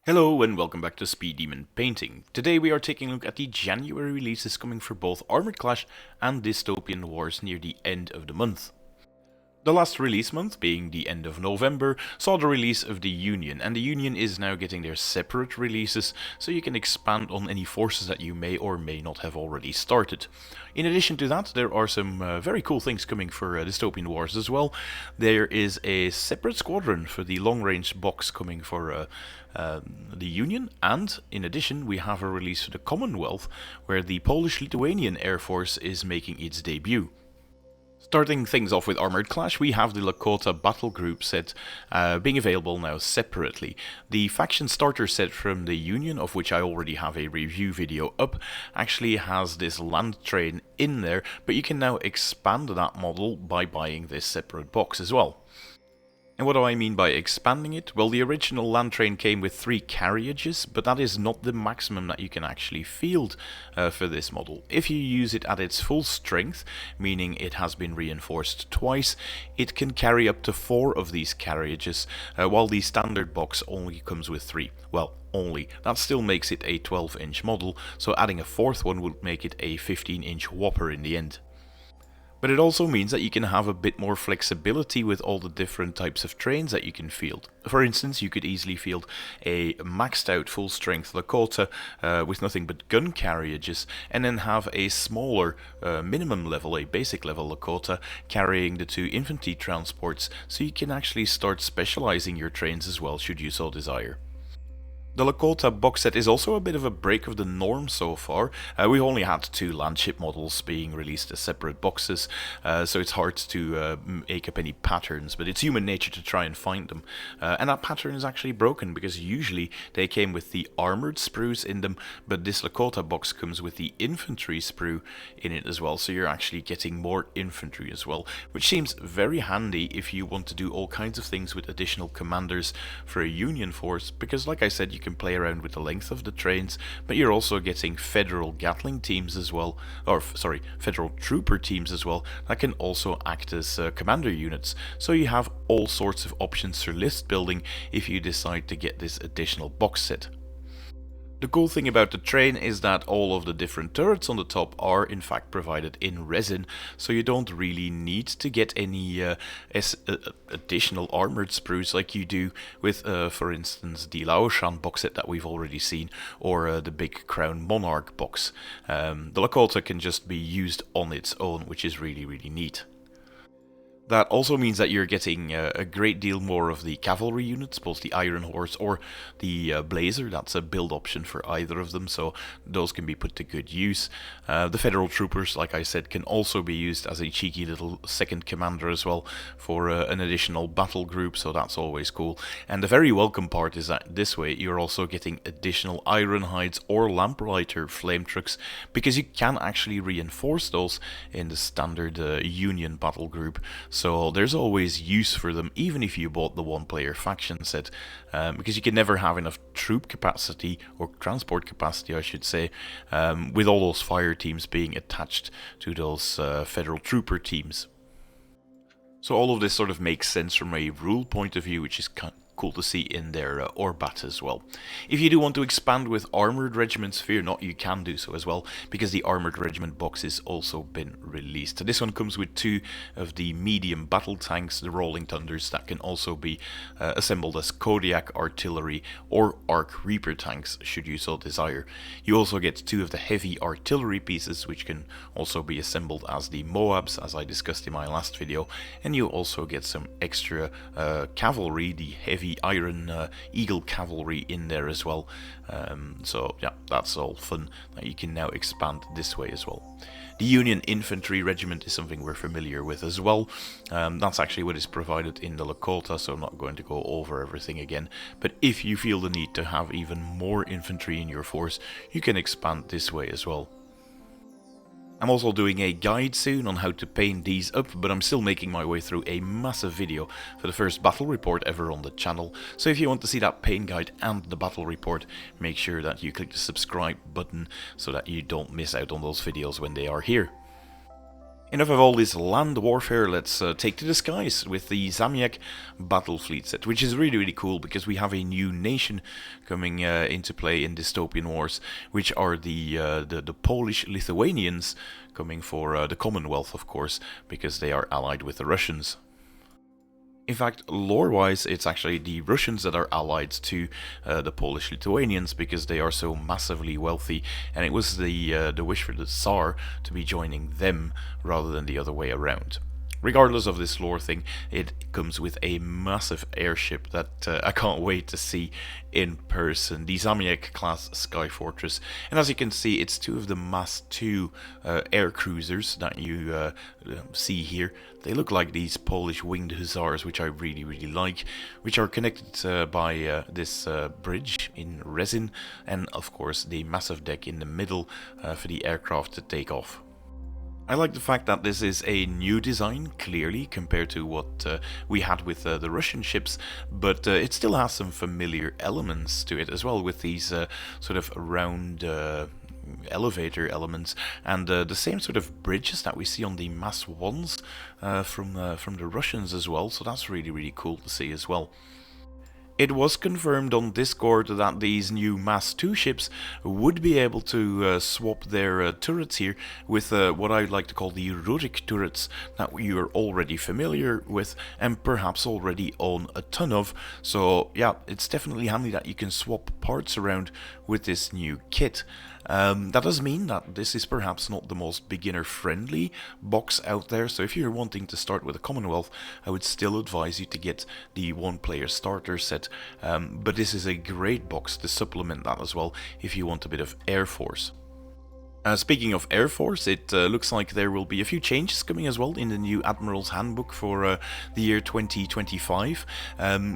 Hello and welcome back to Speed Demon Painting. Today we are taking a look at the January releases coming for both Armoured Clash and Dystopian Wars near the end of the month. The last release month, being the end of November, saw the release of the Union, and the Union is now getting their separate releases, so you can expand on any forces that you may or may not have already started. In addition to that, there are some very cool things coming for Dystopian Wars as well. There is a separate squadron for the long-range box coming for the Union, and in addition we have a release for the Commonwealth, where the Polish-Lithuanian Air Force is making its debut. Starting things off with Armoured Clash, we have the Lota Battle Group set being available now separately. The faction starter set from the Union, of which I already have a review video up, actually has this land train in there, but you can now expand that model by buying this separate box as well. And what do I mean by expanding it? Well, the original land train came with 3 carriages, but that is not the maximum that you can actually field for this model. If you use it at its full strength, meaning it has been reinforced twice, it can carry up to 4 of these carriages, while the standard box only comes with 3. Well, only. That still makes it a 12-inch model, so adding a 4th one would make it a 15-inch whopper in the end. But it also means that you can have a bit more flexibility with all the different types of trains that you can field. For instance, you could easily field a maxed out full strength Lakota with nothing but gun carriages, and then have a smaller minimum level, a basic level Lakota carrying the 2 infantry transports, so you can actually start specializing your trains as well should you so desire. The Lota Box Set is also a bit of a break of the norm so far. We've only had 2 landship models being released as separate boxes, so it's hard to make up any patterns, but it's human nature to try and find them. And that pattern is actually broken, because usually they came with the armoured sprues in them, but this Lakota box comes with the infantry sprue in it as well, so you're actually getting more infantry as well, which seems very handy if you want to do all kinds of things with additional commanders for a Union force, because like I said, you can play around with the length of the trains, but you're also getting federal Gatling teams as well, federal trooper teams as well, that can also act as commander units, so you have all sorts of options for list building if you decide to get this additional box set. The cool thing about the train is that all of the different turrets on the top are in fact provided in resin, so you don't really need to get any additional armoured sprues like you do with, for instance, the Laoshan box set that we've already seen, or the big Crown Monarch box. The Lakota can just be used on its own, which is really neat. That also means that you're getting a great deal more of the cavalry units, both the Iron Horse or the Blazer. That's a build option for either of them, so those can be put to good use. The Federal Troopers, like I said, can also be used as a cheeky little second commander as well for an additional battle group, so that's always cool. And the very welcome part is that this way you're also getting additional Ironhides or Lamplighter flame trucks, because you can actually reinforce those in the standard Union battle group. So there's always use for them, even if you bought the one-player faction set, because you can never have enough troop capacity, or transport capacity I should say, with all those fire teams being attached to those federal trooper teams. So all of this sort of makes sense from a rule point of view, which is cool to see in their Orbat as well. If you do want to expand with armoured regiments, fear not, you can do so as well, because the armoured regiment box has also been released. This one comes with 2 of the medium battle tanks, the Rolling Thunders, that can also be assembled as Kodiak artillery or Arc Reaper tanks, should you so desire. You also get 2 of the heavy artillery pieces, which can also be assembled as the Moabs, as I discussed in my last video, and you also get some extra cavalry, the heavy Iron Eagle cavalry in there as well. So yeah, that's all fun that you can now expand this way as well. The Union Infantry Regiment is something we're familiar with as well. That's actually what is provided in the Lakota, so I'm not going to go over everything again. But if you feel the need to have even more infantry in your force, you can expand this way as well. I'm also doing a guide soon on how to paint these up, but I'm still making my way through a massive video for the first battle report ever on the channel. So if you want to see that paint guide and the battle report, make sure that you click the subscribe button so that you don't miss out on those videos when they are here. Enough of all this land warfare, let's take to the skies with the Zamiak battle fleet set, which is really cool because we have a new nation coming into play in Dystopian Wars, which are the Polish-Lithuanians, coming for the Commonwealth, of course, because they are allied with the Russians. In fact, lore-wise, it's actually the Russians that are allied to the Polish-Lithuanians because they are so massively wealthy, and it was the wish for the Tsar to be joining them rather than the other way around. Regardless of this lore thing, it comes with a massive airship that I can't wait to see in person. The Zamiak class Sky Fortress. And as you can see, it's two of the Mass 2 air cruisers that you see here. They look like these Polish winged hussars, which I really like, which are connected by this bridge in resin, and of course the massive deck in the middle for the aircraft to take off. I like the fact that this is a new design, clearly, compared to what we had with the Russian ships, but it still has some familiar elements to it as well, with these sort of round elevator elements, and the same sort of bridges that we see on the Mass 1s from the Russians as well, so that's really cool to see as well. It was confirmed on Discord that these new Mass 2 ships would be able to swap their turrets here with what I like to call the Rurik turrets that you are already familiar with and perhaps already own a ton of. So yeah, it's definitely handy that you can swap parts around with this new kit. That does mean that this is perhaps not the most beginner-friendly box out there, so if you're wanting to start with a Commonwealth, I would still advise you to get the one-player starter set, but this is a great box to supplement that as well if you want a bit of Air Force. Speaking of Air Force, it looks like there will be a few changes coming as well in the new Admiral's Handbook for the year 2025,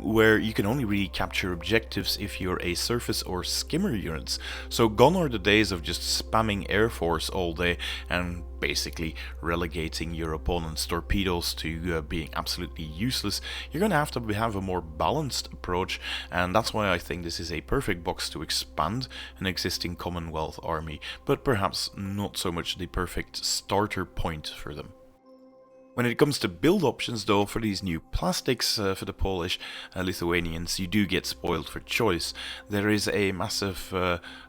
where you can only really capture objectives if you're a surface or skimmer units. So gone are the days of just spamming Air Force all day and basically relegating your opponent's torpedoes to being absolutely useless. You're going to have a more balanced approach, and that's why I think this is a perfect box to expand an existing Commonwealth army, but perhaps not so much the perfect starter point for them. When it comes to build options though, for these new plastics for the Polish Lithuanians, you do get spoiled for choice. There is a massive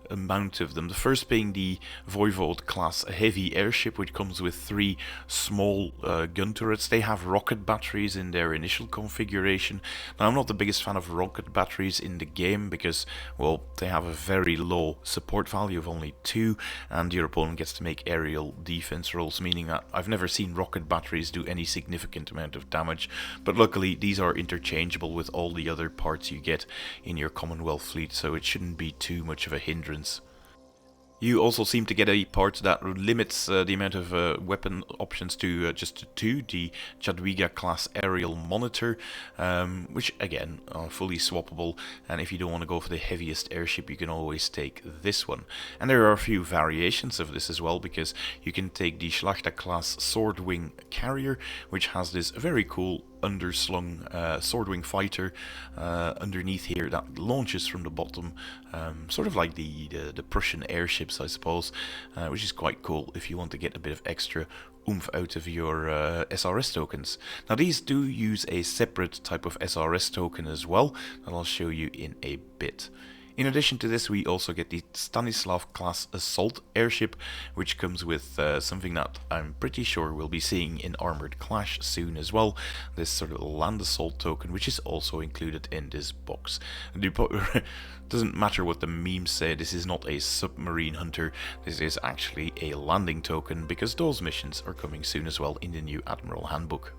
amount of them. The first being the Voivode class heavy airship, which comes with 3 small gun turrets. They have rocket batteries in their initial configuration. Now, I'm not the biggest fan of rocket batteries in the game because, well, they have a very low support value of only 2, and your opponent gets to make aerial defense rolls, meaning that I've never seen rocket batteries do any significant amount of damage, but luckily these are interchangeable with all the other parts you get in your Commonwealth fleet, so it shouldn't be too much of a hindrance. You also seem to get a part that limits the amount of weapon options to just 2, the Jadwiga class aerial monitor, which again are fully swappable, and if you don't want to go for the heaviest airship, you can always take this one. And there are a few variations of this as well, because you can take the Schlachta class Swordwing carrier, which has this very cool underslung Swordwing fighter underneath here that launches from the bottom, sort of like the Prussian airships, I suppose, which is quite cool if you want to get a bit of extra oomph out of your SRS tokens. Now these do use a separate type of SRS token as well that I'll show you in a bit. In addition to this, we also get the Stanislav class assault airship, which comes with something that I'm pretty sure we'll be seeing in Armoured Clash soon as well, this sort of land assault token, which is also included in this box. Doesn't matter what the memes say, this is not a submarine hunter, this is actually a landing token, because those missions are coming soon as well in the new Admiral Handbook.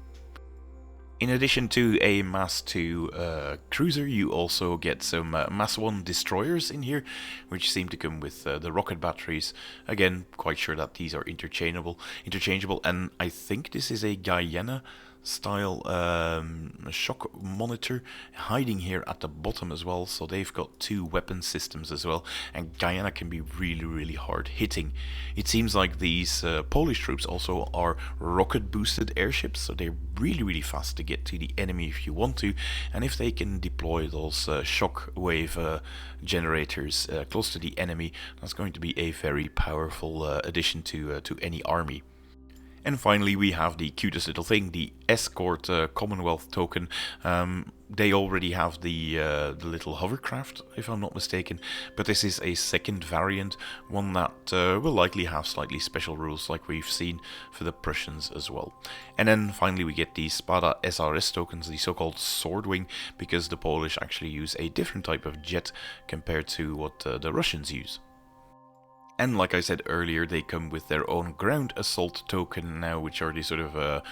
In addition to a Mass 2 cruiser, you also get some Mass 1 destroyers in here, which seem to come with the rocket batteries. Again, quite sure that these are interchangeable, and I think this is a Guyana style shock monitor hiding here at the bottom as well, so they've got 2 weapon systems as well, and Guyana can be really hard hitting. It seems like these Polish troops also are rocket boosted airships, so they're really fast to get to the enemy if you want to, and if they can deploy those shock wave generators close to the enemy, that's going to be a very powerful addition to any army. And finally, we have the cutest little thing, the Escort Commonwealth token. They already have the little hovercraft, if I'm not mistaken, but this is a second variant, one that will likely have slightly special rules like we've seen for the Prussians as well. And then finally we get the Spada SRS tokens, the so-called Swordwing, because the Polish actually use a different type of jet compared to what the Russians use. And like I said earlier, they come with their own ground assault token now, which are these sort of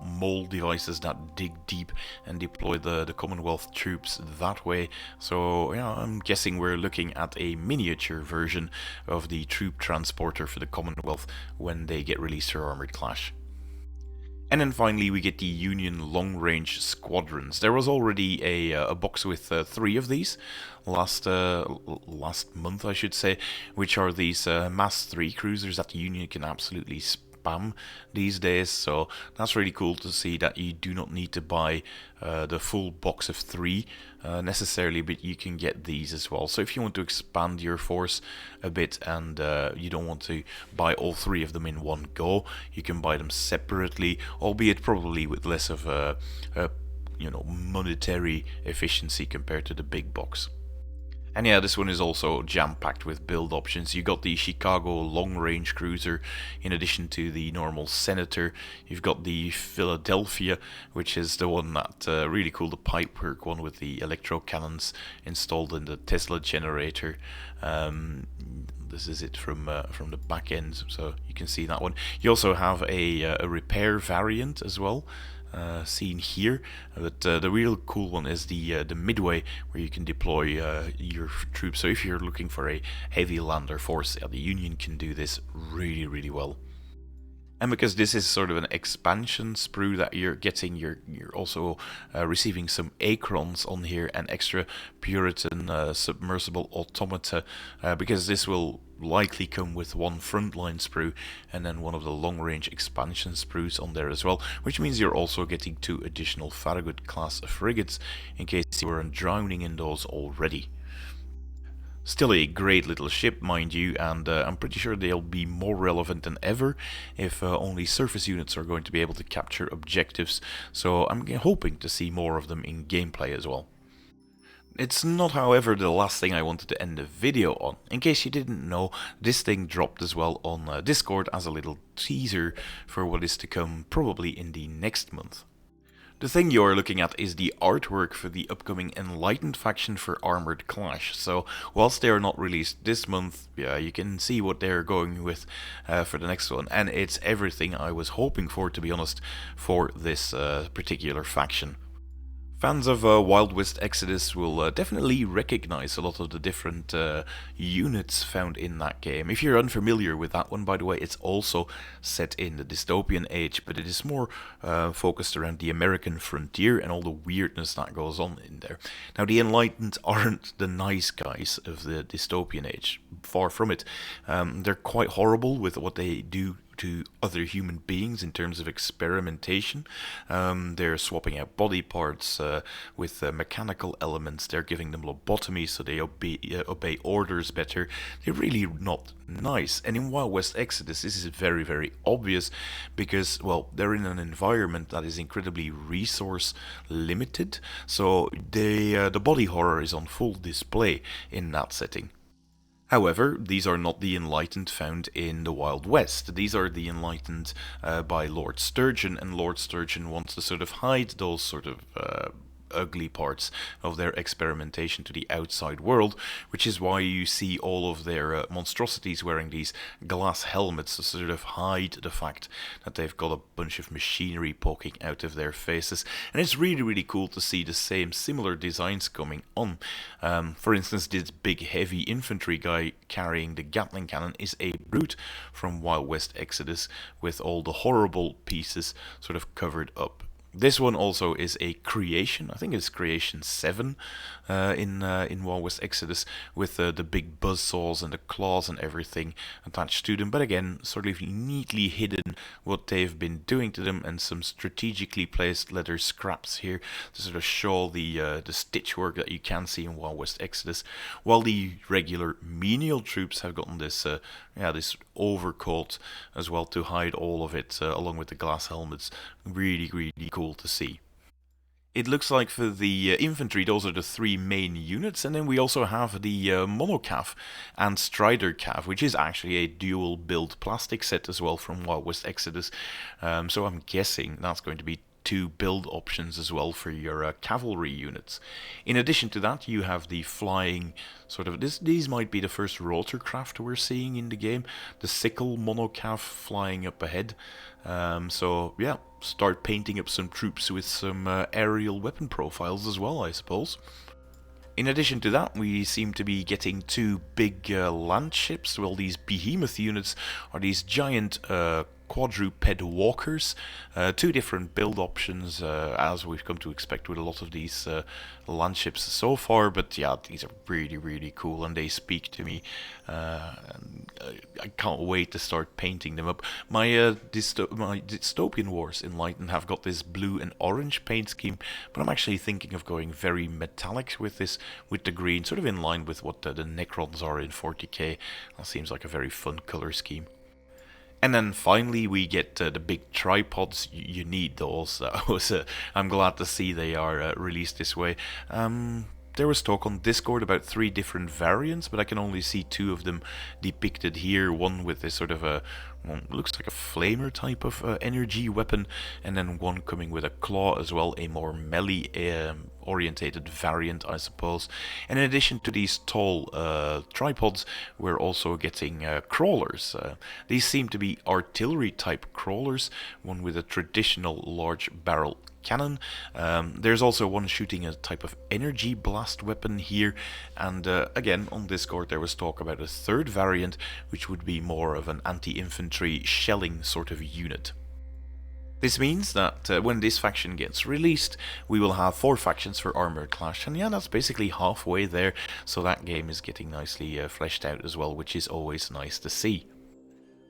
mole devices that dig deep and deploy the Commonwealth troops that way. So yeah, I'm guessing we're looking at a miniature version of the troop transporter for the Commonwealth when they get released for Armoured Clash. And then finally we get the Union long-range squadrons. There was already a box with 3 of these last month, I should say, which are these Mass 3 cruisers that the Union can absolutely spam these days. So that's really cool to see that you do not need to buy the full box of 3 necessarily, but you can get these as well. So if you want to expand your force a bit and you don't want to buy all 3 of them in one go, you can buy them separately, albeit probably with less of a monetary efficiency compared to the big box. And yeah, this one is also jam-packed with build options. You got the Chicago long-range cruiser in addition to the normal Senator. You've got the Philadelphia, which is the one that really cool, the pipework one with the electro cannons installed in the Tesla generator. This is it from the back end, so you can see that one. You also have a repair variant as well. Seen here, but the real cool one is the Midway, where you can deploy your troops. So if you're looking for a heavy lander force, the Union can do this really well. And because this is sort of an expansion sprue that you're getting, you're also receiving some Acrons on here and extra Puritan submersible automata, because this will likely come with one frontline sprue and then one of the long-range expansion sprues on there as well, which means you're also getting 2 additional Farragut class frigates in case you weren't drowning in those already. Still a great little ship, mind you, and I'm pretty sure they'll be more relevant than ever if only surface units are going to be able to capture objectives, so I'm hoping to see more of them in gameplay as well. It's not, however, the last thing I wanted to end the video on. In case you didn't know, this thing dropped as well on Discord as a little teaser for what is to come probably in the next month. The thing you're looking at is the artwork for the upcoming Enlightened faction for Armoured Clash. So whilst they are not released this month, yeah, you can see what they're going with for the next one. And it's everything I was hoping for, to be honest, for this particular faction. Fans of Wild West Exodus will definitely recognize a lot of the different units found in that game. If you're unfamiliar with that one, by the way, it's also set in the dystopian age, but it is more focused around the American frontier and all the weirdness that goes on in there. Now, the Enlightened aren't the nice guys of the dystopian age, far from it. They're quite horrible with what they do to other human beings in terms of experimentation. They're swapping out body parts with mechanical elements. They're giving them lobotomy so they obey orders better. They're really not nice. And in Wild West Exodus, this is very obvious because, well, they're in an environment that is incredibly resource limited. So the body horror is on full display in that setting. However, these are not the Enlightened found in the Wild West. These are the Enlightened by Lord Sturgeon, and Lord Sturgeon wants to sort of hide those sort of ugly parts of their experimentation to the outside world, which is why you see all of their monstrosities wearing these glass helmets to sort of hide the fact that they've got a bunch of machinery poking out of their faces. And it's really cool to see the similar designs coming on. For instance, this big heavy infantry guy carrying the Gatling cannon is a brute from Wild West Exodus with all the horrible pieces sort of covered up. This one also is a creation. I think it's creation 7 in Wild West Exodus, with the big buzzsaws and the claws and everything attached to them. But again, sort of neatly hidden what they've been doing to them, and some strategically placed leather scraps here to sort of show the stitch work that you can see in Wild West Exodus. While the regular menial troops have gotten this this overcoat as well to hide all of it, along with the glass helmets. Really, really cool to see. It looks like for the infantry, those are the 3 main units, and then we also have the monocav and strider cav, which is actually a dual build plastic set as well from Wild West Exodus. So I'm guessing that's going to be 2 build options as well for your cavalry units. In addition to that, you have the flying sort of these might be the first rotorcraft we're seeing in the game. The sickle monocav flying up ahead. So yeah, start painting up some troops with some aerial weapon profiles as well, I suppose. In addition to that, we seem to be getting 2 big land ships. Well, these behemoth units are these giant quadruped walkers. 2 different build options, as we've come to expect with a lot of these land ships so far. But yeah, these are really, really cool, and they speak to me. I can't wait to start painting them up. My Dystopian Wars Enlightened have got this blue and orange paint scheme, but I'm actually thinking of going very metallic with this, with the green, sort of in line with what the Necrons are in 40k. That seems like a very fun color scheme. And then finally we get the big tripods. You need those. I'm glad to see they are released this way. There was talk on Discord about 3 different variants, but I can only see 2 of them depicted here. One with this sort of looks like a flamer type of energy weapon, and then one coming with a claw as well, a more melee orientated variant, I suppose. And in addition to these tall tripods, we're also getting crawlers. These seem to be artillery type crawlers, one with a traditional large barrel cannon. There's also one shooting a type of energy blast weapon here, and again on Discord there was talk about a 3rd variant, which would be more of an anti-infantry shelling sort of unit. This means that when this faction gets released, we will have 4 factions for Armoured Clash, and yeah, that's basically halfway there, so that game is getting nicely fleshed out as well, which is always nice to see.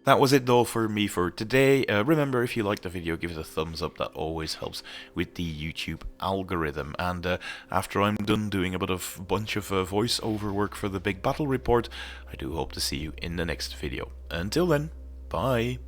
That was it though for me for today. Remember, if you liked the video, give it a thumbs up. That always helps with the YouTube algorithm. And after I'm done doing a bunch of voiceover work for the big battle report, I do hope to see you in the next video. Until then, bye.